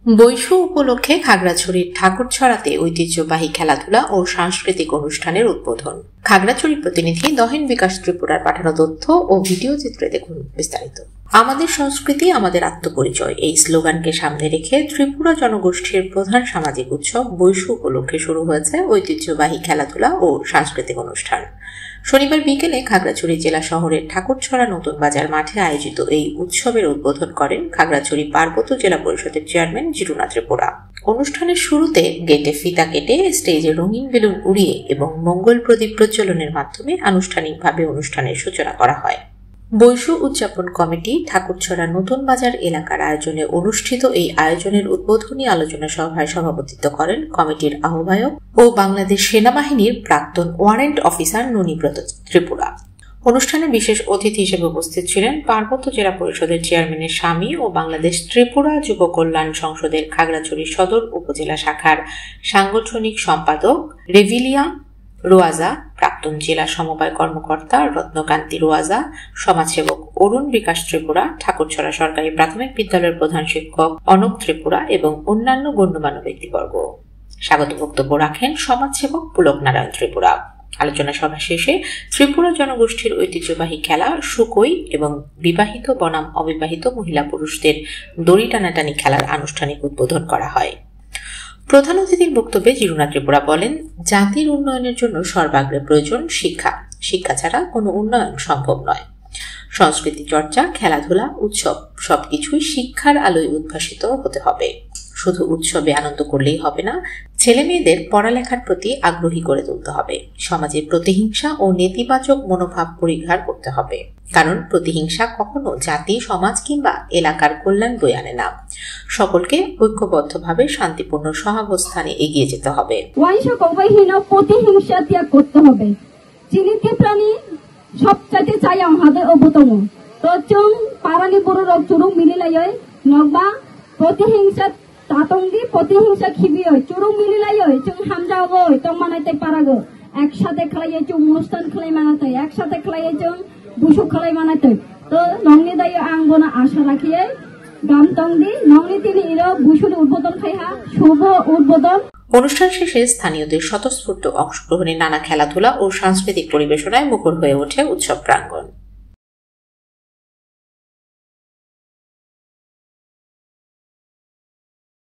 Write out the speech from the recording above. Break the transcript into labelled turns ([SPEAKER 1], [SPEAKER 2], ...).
[SPEAKER 1] বৈশু উপলক্ষে খাগড়াছড়ির ঠাকুরছড়াতে ঐতিহ্যবাহী খেলাধুলা ও সাংস্কৃতিক অনুষ্ঠানের উদ্বোধন। খাগড়াছড়ি প্রতিনিধি দহিন বিকাশ ত্রিপুরার পাঠানো তথ্য ও ভিডিও চিত্রে দেখুন বিস্তারিত। আমাদের সংস্কৃতি আমাদের আত্মপরিচয়, এই স্লোগানকে সামনে রেখে ত্রিপুরা জনগোষ্ঠীর প্রধান সামাজিক উৎসব বৈশু উপলক্ষে শুরু হয়েছে ঐতিহ্যবাহী খেলাধুলা ও সাংস্কৃতিক অনুষ্ঠান। শনিবার বিকেলে খাগড়াছড়ি জেলা শহরের ঠাকুরছড়া নতুন বাজার মাঠে আয়োজিত এই উৎসবের উদ্বোধন করেন খাগড়াছড়ি পার্বত্য জেলা পরিষদের চেয়ারম্যান জিরুনা ত্রিপুরা। অনুষ্ঠানের শুরুতে গেটে ফিতা কেটে স্টেজে রঙিন বেলুন উড়িয়ে এবং মঙ্গল প্রদীপ প্রজ্বলনের মাধ্যমে আনুষ্ঠানিকভাবে অনুষ্ঠানের সূচনা করা হয়। বৈশু উদযাপন কমিটি ঠাকুরছড়া নতুন বাজার এলাকার আয়োজনে অনুষ্ঠিত এই আয়োজনের উদ্বোধনী আলোচনা সভায় সভাপতিত্ব করেন কমিটির আহ্বায়ক ও বাংলাদেশ সেনাবাহিনীর প্রাক্তন ওয়ারেন্ট অফিসার ননীব্রত ত্রিপুরা। অনুষ্ঠানে বিশেষ অতিথি হিসেবে উপস্থিত ছিলেন পার্বত্য জেলা পরিষদের চেয়ারম্যানের স্বামী ও বাংলাদেশ ত্রিপুরা যুব কল্যাণ সংসদের খাগড়াছড়ি সদর উপজেলা শাখার সাংগঠনিক সম্পাদক রেভিলিয়া রোয়াজা, প্রাক্তন জেলা সমবায় কর্মকর্তা রত্নকান্তি রোয়াজা, সমাজসেবক অরুণ বিকাশ ত্রিপুরা, ঠাকুরছড়া সরকারি প্রাথমিক বিদ্যালয়ের প্রধান শিক্ষক অনক ত্রিপুরা এবং অন্যান্য গণ্যমান্য ব্যক্তিবর্গ। স্বাগত বক্তব্য রাখেন সমাজসেবক পুলক নারায়ণ ত্রিপুরা। আলোচনা সভা শেষে ত্রিপুরা জনগোষ্ঠীর ঐতিহ্যবাহী খেলা সুকই এবং বিবাহিত বনাম অবিবাহিত মহিলা পুরুষদের দড়ি টানাটানি খেলার আনুষ্ঠানিক উদ্বোধন করা হয়। প্রধান অতিথির বক্তব্যে জিরুনা ত্রিপুরা বলেন, জাতির উন্নয়নের জন্য সর্বাগ্রে প্রয়োজন শিক্ষা। শিক্ষা ছাড়া কোনো উন্নয়ন সম্ভব নয়। সংস্কৃতি চর্চা, খেলাধুলা, উৎসব সবকিছুই শিক্ষার আলোয় উদ্ভাসিত হতে হবে। শুধু উৎসবে আনন্দ করলেই হবে না, ছেলে মেয়েদের পড়ালেখার প্রতি আগ্রহী করে তুলতে হবে। সমাজে প্রতিহিংসা ও নেতিবাচক মনোভাব পরিহার করতে হবে, কারণ প্রতিহিংসা কখনো জাতি, সমাজ কিংবা এলাকার কল্যাণ বয়ে আনে না। সকলকে ঐক্যবদ্ধভাবে শান্তিপূর্ণ সহাবস্থানে এগিয়ে যেতে হবে।
[SPEAKER 2] প্রতিহিংসা ত্যাগ করতে হবে। চিলিকে প্রাণী সবচাইতে চাই আমাদের অবতম তো চং পারানি বড় রক চুরুং মিলিলাই নগবা প্রতিহিংসা তাতঙ্গি প্রতিহিংসা খিবিয় চুরুং মিলিলাই চং হামজাগো তো মানাইতে পারাগো একসাথে খেলাইয়ে চং অনুষ্ঠান খেলাই মানাতে একসাথে খেলাইয়ে চং বুসু খেলাই মানাতে তো নংনি দায় আঙ্গনা আশা রাখিয়ে গামতংদি নংনি তিনি ইরো বুসুর উদ্বোধন খাইহা শুভ উদ্বোধন।
[SPEAKER 1] অনুষ্ঠান শেষে স্থানীয়দের স্বতঃস্ফূর্ত অংশগ্রহণে নানা খেলাধুলা ও সাংস্কৃতিক পরিবেশনায় মুখর হয়ে ওঠে উৎসব প্রাঙ্গণ।